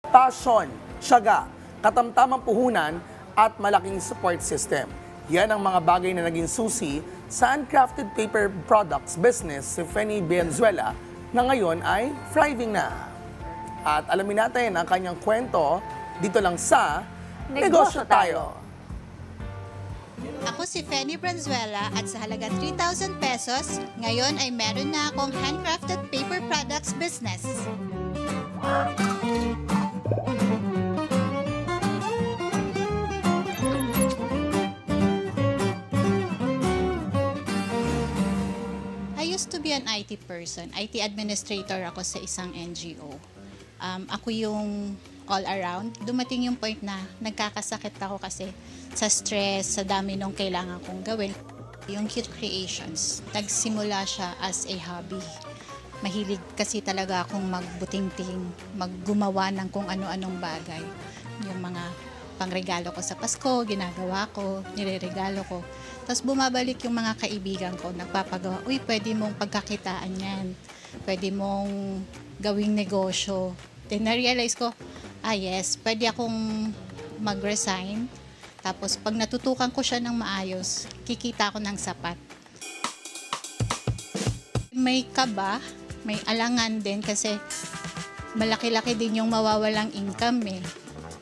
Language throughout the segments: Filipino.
Passion, tiyaga, katamtamang puhunan at malaking support system. Yan ang mga bagay na naging susi sa uncrafted paper products business si Fenny Valenzuela na ngayon ay thriving na. At alamin natin ang kanyang kwento dito lang sa Negosyo Tayo. Ako si Fenny Valenzuela at sa halagang 3,000 pesos, ngayon ay meron na akong handcrafted paper products business. I used to be an IT person. IT administrator ako sa isang NGO. Ako yung all around. Dumating yung point na nagkakasakit ako kasi sa stress, sa dami nung kailangan kong gawin. Yung cute creations, nagsimula siya as a hobby. Mahilig kasi talaga akong magbuting-ting, maggumawa ng kung ano-anong bagay. Yung mga pangregalo ko sa Pasko, ginagawa ko, nireregalo ko. Tapos bumabalik yung mga kaibigan ko, nagpapagawa, uy, pwede mong pagkakitaan yan. Pwede mong gawing negosyo. Then na-realize ko, yes, pwede akong mag-resign. Tapos pag natutukan ko siya ng maayos, kikita ko ng sapat. May kaba, may alangan din kasi malaki-laki din yung mawawalang income eh.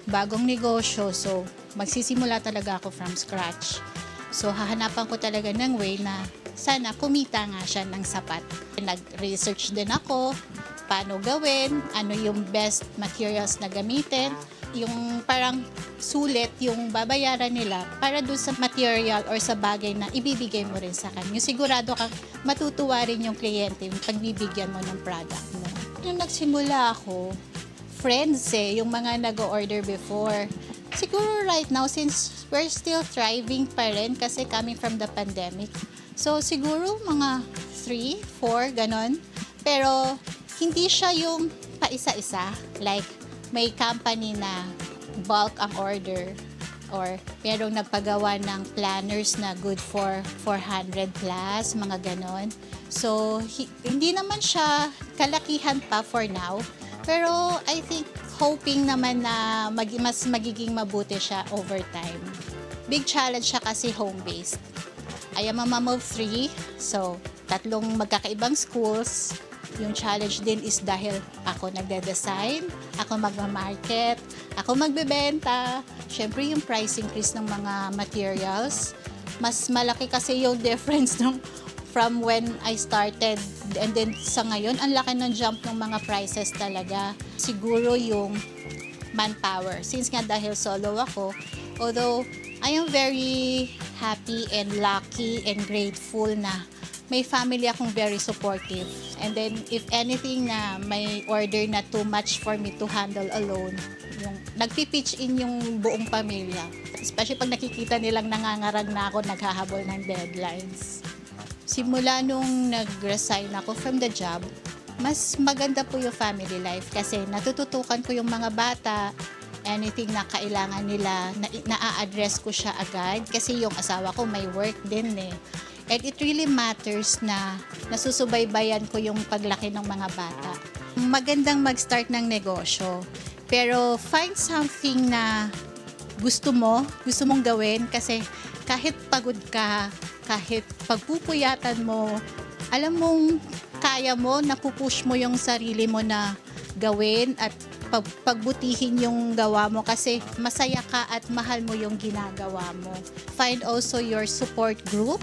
Bagong negosyo, so magsisimula talaga ako from scratch. So hahanapan ko talaga ng way na sana kumita nga siya ng sapat. Nag-research din ako, paano gawin, ano yung best materials na gamitin, yung parang sulit yung babayaran nila para doon sa material or sa bagay na ibibigay mo rin sa kanya. Sigurado kang matutuwa rin yung kliyente yung pagbibigyan mo ng product mo. Nung nagsimula ako, friends yung mga nag-order before. Siguro right now, since we're still thriving pa rin kasi coming from the pandemic. So siguro mga 3, 4, ganon. Pero hindi siya yung paisa-isa. Like, may company na bulk ang order or merong nagpagawa ng planners na good for 400 plus, mga ganon. So, hindi naman siya kalakihan pa for now. Pero I think hoping naman na mas magiging mabuti siya over time. Big challenge siya kasi home-based. I am a mom of 3, so 3 magkakaibang schools. Yung challenge din is dahil ako nagde-design, ako magma-market, ako magbebenta. Siyempre yung price increase ng mga materials, mas malaki kasi yung difference from when I started and then sa ngayon, ang laki ng jump ng mga prices talaga. Siguro yung manpower. Since nga dahil solo ako, although I am very happy and lucky and grateful na may family akong very supportive. And then, if anything na may order na too much for me to handle alone, yung nagpi-pitch in yung buong pamilya. Especially pag nakikita nilang nangangarag na ako, naghahabol ng deadlines. Simula nung nag-resign ako from the job, mas maganda po yung family life kasi natututukan ko yung mga bata, anything na kailangan nila, na-a-address ko siya agad kasi yung asawa ko may work din eh. And it really matters na nasusubaybayan ko yung paglaki ng mga bata. Magandang mag-start ng negosyo. Pero find something na gusto mong gawin kasi kahit pagod ka, kahit pagpupuyatan mo, alam mong kaya mo, napupush mo yung sarili mo na gawin at pagbutihin yung gawa mo kasi masaya ka at mahal mo yung ginagawa mo. Find also your support group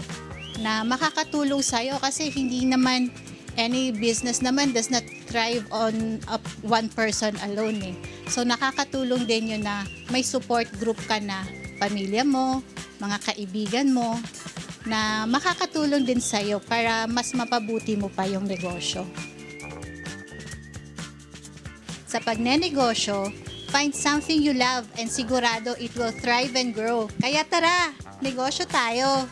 na makakatulong sa'yo kasi hindi naman any business naman does not thrive on one person alone eh. So nakakatulong din yun na may support group ka na pamilya mo, mga kaibigan mo na makakatulong din sa'yo para mas mapabuti mo pa yung negosyo. Sa pagnenegosyo, find something you love and sigurado it will thrive and grow. Kaya tara, negosyo tayo!